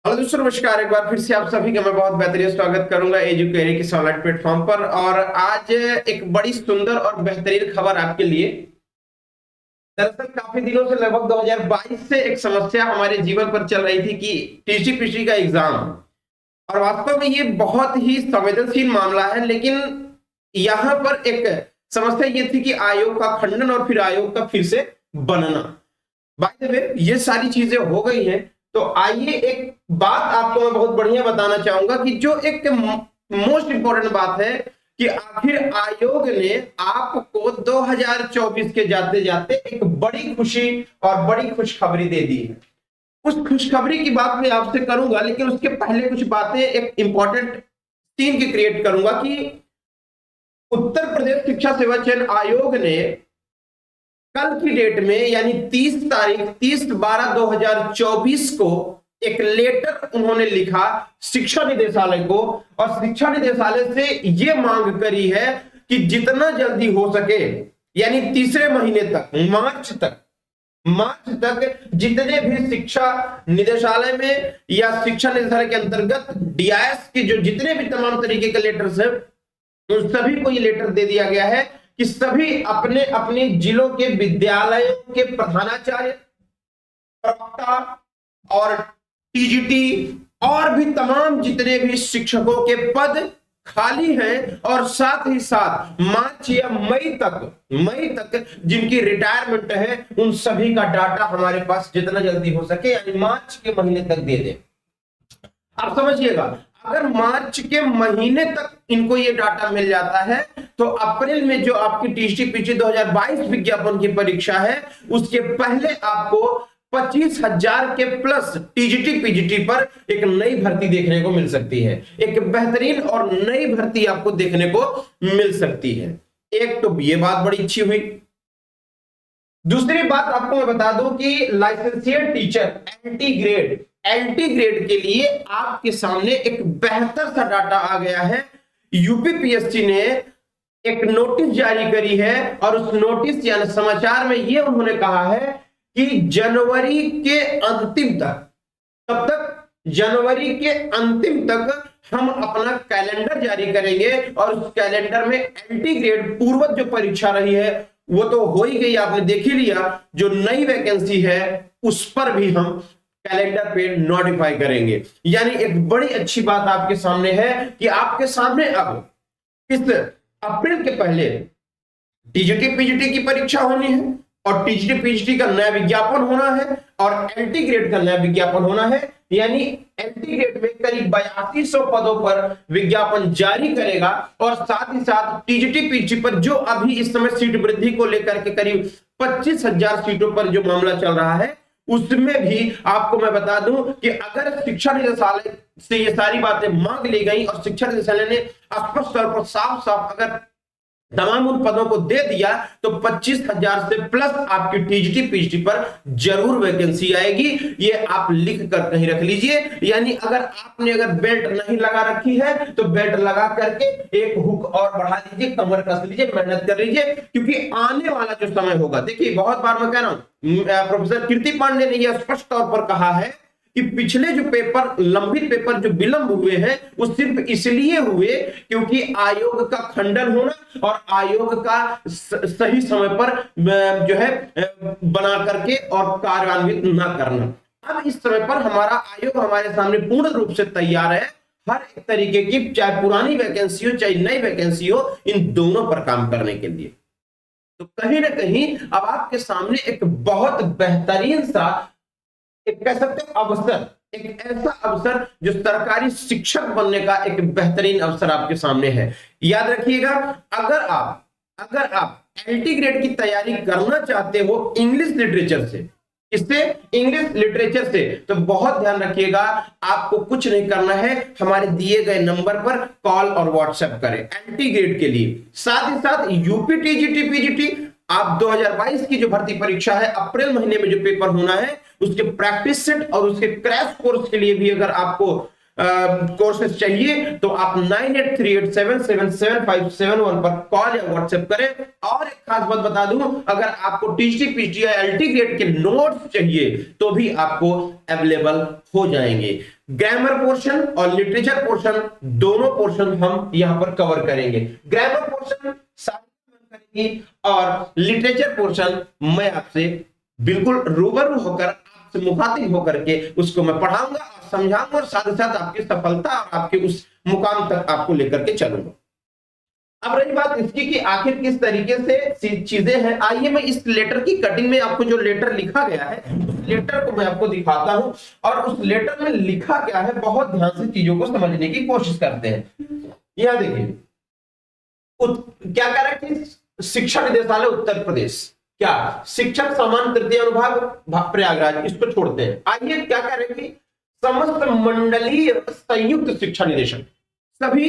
Hello दोस्तों, नमस्कार। एक बार फिर से आप सभी का मैं बहुत बेहतरीन स्वागत करूंगा एजुकेरी के ऑनलाइन प्लेटफॉर्म पर। और आज एक बड़ी सुंदर और बेहतरीन खबर आपके लिए। दरअसल काफी दिनों से, लगभग 2022 से एक समस्या हमारे जीवन पर चल रही थी कि टीजीपीसी का एग्जाम। और वास्तव में ये बहुत ही संवेदनशील मामला है, लेकिन यहाँ पर एक समस्या ये थी कि आयोग का खंडन और फिर आयोग का फिर से बनना। बाय द वे, ये सारी चीजें हो गई हैं। तो आइए एक बात आपको मैं बहुत बढ़िया बताना चाहूंगा कि जो एक मोस्ट इंपॉर्टेंट बात है कि आखिर आयोग ने आपको 2024 के जाते जाते एक बड़ी खुशी और बड़ी खुशखबरी दे दी है। उस खुशखबरी की बात मैं आपसे करूंगा, लेकिन उसके पहले कुछ बातें एक इंपॉर्टेंट सीन की क्रिएट करूंगा कि उत्तर प्रदेश शिक्षा सेवा चयन आयोग ने कल की डेट में यानी 30/12/2024 को एक लेटर उन्होंने लिखा शिक्षा निदेशालय को, और शिक्षा निदेशालय से यह मांग करी है कि जितना जल्दी हो सके, यानी तीसरे महीने तक, मार्च तक जितने भी शिक्षा निदेशालय में या शिक्षा निदेशालय के अंतर्गत डीआईएस के जो जितने भी तमाम तरीके के लेटर्स हैं, उन सभी को ये लेटर दे दिया गया है कि सभी अपने अपने जिलों के विद्यालयों के प्रधानाचार्य, प्रवक्ता और टीजीटी और भी तमाम जितने भी शिक्षकों के पद खाली हैं, और साथ ही साथ मार्च या मई तक जिनकी रिटायरमेंट है, उन सभी का डाटा हमारे पास जितना जल्दी हो सके यानी मार्च के महीने तक दे दे। आप समझिएगा, अगर मार्च के महीने तक इनको ये डाटा मिल जाता है तो अप्रैल में जो आपकी टीजीटी-पीजी 2022 विज्ञापन की परीक्षा है, उसके पहले आपको 25,000 के प्लस टीजीटी-पीजीटी पर एक नई भर्ती देखने को मिल सकती है। एक बेहतरीन और नई भर्ती आपको देखने को मिल सकती है। एक तो ये बात बड़ी अच्छी हुई। दूसरी बात आपको मैं बता दूं कि लाइसेंसिएट टीचर एंटी ग्रेड के लिए आपके सामने एक बेहतर सा डाटा आ गया है। यूपीपीएससी ने एक नोटिस जारी करी है, और उस नोटिस यानी समाचार में ये उन्होंने कहा है कि जनवरी के अंतिम तक, तब तक जनवरी के अंतिम तक हम अपना कैलेंडर जारी करेंगे, और उस कैलेंडर में एंटी ग्रेड पूर्वज जो परीक्षा रही है वो तो हो ही गई, आपने देख ही लिया। जो नई वैकेंसी है उस पर भी हम कैलेंडर पे नोटिफाई करेंगे। यानी एक बड़ी अच्छी बात आपके सामने है कि आपके सामने अब इस अप्रैल के पहले टीजीटी पीजीटी की परीक्षा होनी है, और टीजीटी पीजीटी का नया विज्ञापन होना है, और एंटी ग्रेड का नया विज्ञापन होना है। यानी एंटी ग्रेड में करीब 8200 पदों पर विज्ञापन जारी करेगा, और साथ ही साथ टीजीटी पीजीटी पर जो अभी इस समय सीट वृद्धि को लेकर के करीब 25,000 सीटों पर जो मामला चल रहा है, उसमें भी आपको मैं बता दूं कि अगर शिक्षा निदेशालय से ये सारी बातें मांग ली गई और शिक्षा निदेशालय ने स्पष्ट तौर पर साफ साफ अगर तमाम उन पदों को दे दिया, तो 25,000 से प्लस आपकी टीजीटी पीजीटी पर जरूर वैकेंसी आएगी। ये आप लिख कर कहीं रख लीजिए। यानी अगर बेल्ट नहीं लगा रखी है तो बेल्ट लगा करके एक हुक और बढ़ा लीजिए, कमर कस लीजिए, मेहनत कर लीजिए, क्योंकि आने वाला जो समय होगा, देखिए बहुत बार मैं कह रहा हूं, प्रोफेसर कीर्ति पांडे ने यह स्पष्ट तौर पर कहा है कि पिछले जो पेपर, लंबित पेपर जो विलंब हुए हैं, वो सिर्फ इसलिए हुए क्योंकि आयोग का खंडन होना और आयोग का सही समय पर जो है बना करके और कार्यान्वित ना करना। अब इस समय पर हमारा आयोग हमारे सामने पूर्ण रूप से तैयार है, हर एक तरीके की, चाहे पुरानी वैकेंसी हो चाहे नई वैकेंसी हो, इन दोनों पर काम करने के लिए। तो कहीं ना कहीं अब आपके सामने एक बहुत बेहतरीन सा, एक कह सकते हैं अवसर, एक ऐसा अवसर जो सरकारी शिक्षक बनने का एक बेहतरीन अवसर आपके सामने है। याद रखिएगा, अगर आप एंटी ग्रेड की तैयारी करना चाहते हो इंग्लिश लिटरेचर से, तो बहुत ध्यान रखिएगा, आपको कुछ नहीं करना है, हमारे दिए गए नंबर पर कॉल और व्हाट्सएप करें एंटी ग्रेड के लिए। साथ ही साथ यूपी टीजीटी पीजीटी आप 2022 की जो भर्ती परीक्षा है, अप्रैल महीने में जो पेपर होना है, उसके प्रैक्टिस सेट और उसके क्रैश कोर्स के लिए भी अगर आपको कोर्सेज चाहिए तो आप 9838777571 पर कॉल या व्हाट्सएप करें। और एक खास बात बता दूं, अगर आपको टीटी पीटी या एलटी ग्रेड के नोट्स चाहिए तो भी आपको अवेलेबल हो जाएंगे। ग्रामर पोर्शन और लिटरेचर पोर्शन दोनों पोर्शन हम यहां पर कवर करेंगे। ग्रामर पोर्शन करेंगे और लिटरेचर पोर्शन मैं आपसे बिल्कुल रूबरू होकर, आपसे मुखातिब होकर के उसको मैं पढ़ाऊंगा और समझाऊंगा और साथ ही साथ आपकी सफलता और आपके उस मुकाम तक आपको लेकर के चलूंगा। अब रही बात इसकी कि आखिर किस तरीके से चीजें हैं, आइए मैं इस लेटर की कटिंग में आपको जो लेटर लिखा गया है उस लेटर को मैं आपको दिखाता हूं और उस लेटर में लिखा क्या है बहुत ध्यान से चीजों को समझने की कोशिश करते हैं। यहां देखिए क्या कह रहा है कि शिक्षा निदेशालय उत्तर प्रदेश, क्या शिक्षक समान तृतीय अनुभाग प्रयागराज, इसको छोड़ते हैं। आइए क्या कह रहे हैं कि समस्त मंडलीय संयुक्त शिक्षा निदेशक, सभी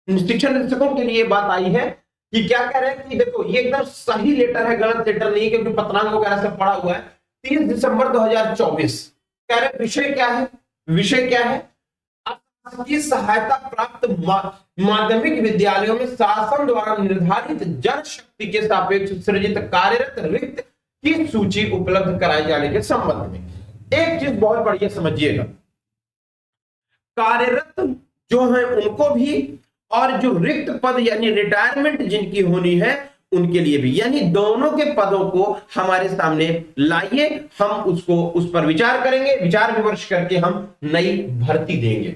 शिक्षा निदेशकों के लिए बात आई है कि क्या कह रहे हैं कि देखो ये एकदम सही लेटर है, गलत लेटर नहीं, क्योंकि पत्रांक वगैरह से पढ़ा हुआ है। 30 दिसंबर 2024 कह रहे विषय क्या है, विषय क्या है, की सहायता प्राप्त माध्यमिक विद्यालयों में शासन द्वारा निर्धारित जनशक्ति के सापेक्ष सृजित कार्यरत रिक्त की सूची उपलब्ध कराए जाने के संबंध में। एक चीज बहुत बढ़िया समझिएगा, कार्यरत जो है उनको भी और जो रिक्त पद यानी रिटायरमेंट जिनकी होनी है उनके लिए भी, यानी दोनों के पदों को हमारे सामने लाइए, हम उसको उस पर विचार करेंगे, विचार विमर्श करके हम नई भर्ती देंगे।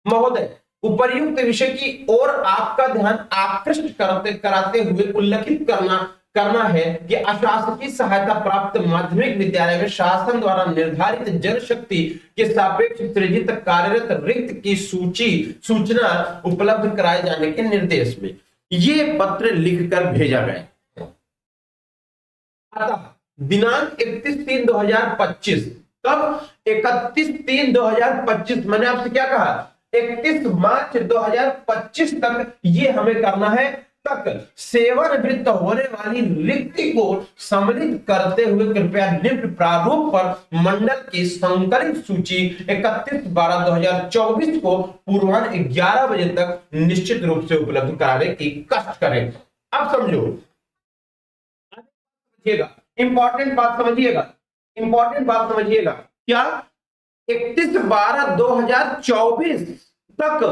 महोदय, उपर्युक्त विषय की ओर आपका ध्यान आकृष्ट कराते हुए उल्लेखित करना है कि अशासकीय सहायता प्राप्त माध्यमिक विद्यालय में शासन द्वारा निर्धारित जनशक्ति के सापेक्ष सृजित कार्यरत रिक्त की सूचना उपलब्ध कराए जाने के निर्देश में ये पत्र लिखकर भेजा गया। अतः दिनांक 31/3/2025, कब 31/3/2025, मैंने आपसे क्या कहा 31 मार्च 2025 तक ये हमें करना है, तक सेवानिवृत्त होने वाली रिक्ति को सम्मिलित करते हुए कृपया निम्न प्रारूप पर मंडल की संकलित सूची 31/12/2024 को पूर्वाह्न 11 बजे तक निश्चित रूप से उपलब्ध कराने की कष्ट करें। अब समझो, इंपॉर्टेंट बात समझिएगा, इंपॉर्टेंट बात समझिएगा, क्या 31/12/2024 तक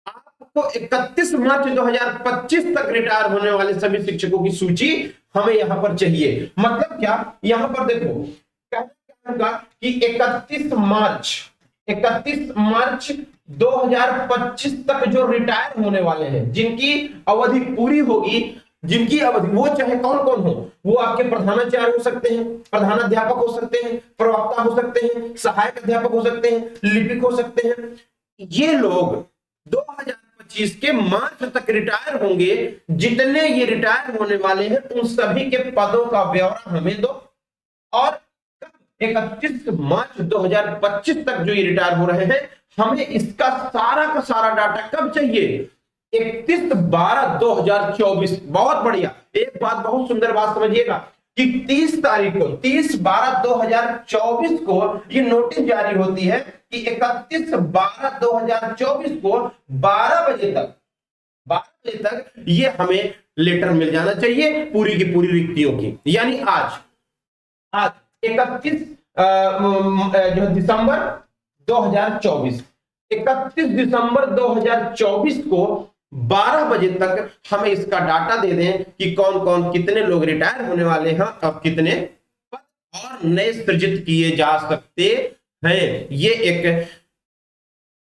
आपको 31 मार्च 2025 तक रिटायर होने वाले सभी शिक्षकों की सूची हमें यहां पर चाहिए। मतलब क्या, यहां पर देखो क्या कि 31 मार्च 2025 तक जो रिटायर होने वाले हैं, जिनकी अवधि पूरी होगी, जिनकी अवधि, वो चाहे कौन कौन हो, वो आपके प्रधानाचार्य हो सकते हैं, प्रधानाध्यापक हो सकते हैं, प्रवक्ता हो सकते हैं, सहायक अध्यापक हो सकते हैं, लिपिक हो सकते हैं। ये लोग 2025 के मार्च तक रिटायर होंगे। जितने ये रिटायर होने वाले हैं उन सभी के पदों का ब्यौरा हमें दो, और 31 मार्च 2025 तक जो ये रिटायर हो रहे हैं हमें इसका सारा का सारा डाटा कब चाहिए, 31/12/2024। बहुत बढ़िया, एक बात, बहुत सुंदर बात समझिएगा कि 30 तारीख को 30/12/2024 को ये नोटिस जारी होती है कि 31/12/2024 को 12 बजे तक ये हमें लेटर मिल जाना चाहिए पूरी की पूरी रिक्तियों की। यानी आज 31 जो दिसंबर 2024, 31 दिसंबर 2024 को 12 बजे तक हमें इसका डाटा दे दें कि कौन कौन कितने लोग रिटायर होने वाले हैं, अब कितने पद और नए सृजित किए जा सकते हैं। ये एक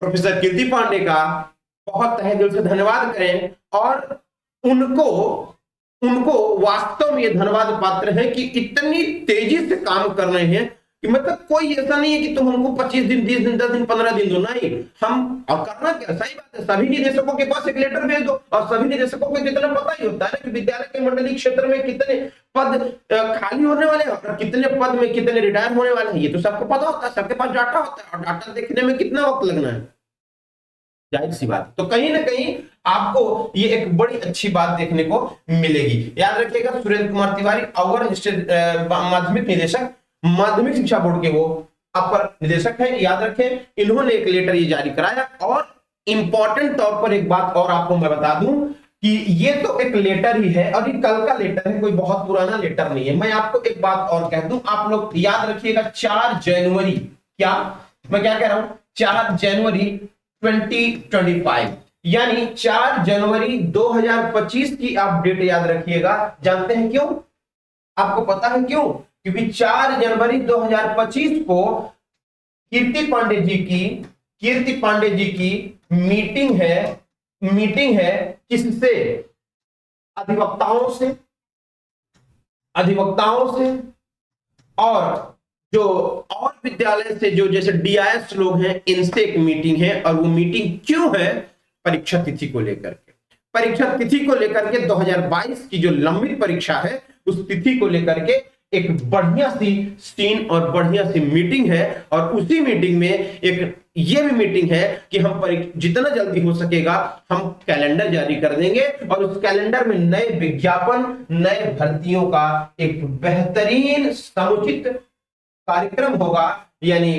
प्रोफेसर कीर्ति पांडे का बहुत तहे दिल से धन्यवाद करें, और उनको वास्तव में ये धन्यवाद पात्र है कि इतनी तेजी से काम कर रहे हैं कि मतलब कोई ऐसा नहीं है कि तुम हमको 25 दिन 20 दिन 10 दिन 15 दिन दो, नहीं, हम और करना क्या, सही बात है, सभी निदेशकों के पास एक लेटर भेज दो। और सभी निदेशकों को कितना पता ही होता है कि विद्यालय के मंडलीय क्षेत्र में कितने पद खाली होने वाले हैं और कितने पद में कितने रिटायर होने वाले हैं, ये तो सबको पता होता है, सबके पास डाटा होता है, और डाटा देखने में कितना वक्त लगना है, जाहिर सी बात। तो कहीं ना कहीं आपको ये एक बड़ी अच्छी बात देखने को मिलेगी। याद रखिएगा, सुरेंद्र कुमार तिवारी अवर माध्यमिक निदेशक माध्यमिक शिक्षा बोर्ड के वो अपर निदेशक है, याद रखें, इन्होंने एक लेटर ये जारी कराया। और इंपॉर्टेंट तौर पर एक बात और आपको मैं बता दूं कि ये तो एक लेटर ही है और ये कल का लेटर है, कोई बहुत पुराना लेटर नहीं है। मैं आपको एक बात और कह दूं, आप लोग याद रखिएगा 4 जनवरी, क्या मैं क्या कह रहा हूं, 4 जनवरी 2025 यानी 4 जनवरी 2025 की आप डेट याद रखिएगा। जानते हैं क्यों? आपको पता है क्यों? क्योंकि 4 जनवरी 2025 को कीर्ति पांडे जी की मीटिंग है किससे? अधिवक्ताओं से और जो और विद्यालय से जो जैसे डीआईएस लोग हैं, इनसे एक मीटिंग है। और वो मीटिंग क्यों है? परीक्षा तिथि को लेकर के 2022 की जो लंबित परीक्षा है उस तिथि को लेकर के एक बढ़िया सी सीन और बढ़िया सी मीटिंग है। और उसी मीटिंग में एक ये भी मीटिंग है कि हम जितना जल्दी हो सकेगा हम कैलेंडर जारी कर देंगे और उस कैलेंडर में नए विज्ञापन, नए भर्तियों का एक बेहतरीन समुचित कार्यक्रम होगा। यानी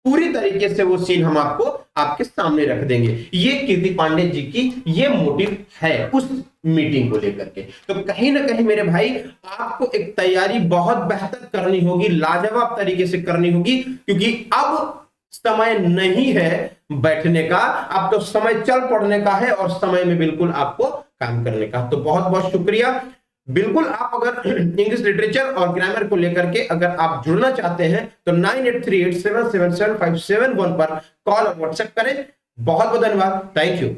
पूरी तरीके से वो सीन हम आपके सामने रख देंगे। ये कीर्ति पांडे जी की ये मोटिव है उस मीटिंग को लेकर के। तो कहीं ना कहीं मेरे भाई आपको एक तैयारी बहुत बेहतर करनी होगी, लाजवाब तरीके से करनी होगी, क्योंकि अब समय नहीं है बैठने का, अब तो समय चल पड़ने का है और समय में बिल्कुल आपको काम करने का। तो बहुत बहुत शुक्रिया। बिल्कुल आप अगर इंग्लिश लिटरेचर और ग्रामर को लेकर के अगर आप जुड़ना चाहते हैं तो 9838777571 पर कॉल और व्हाट्सएप करें। बहुत बहुत धन्यवाद। Thank you.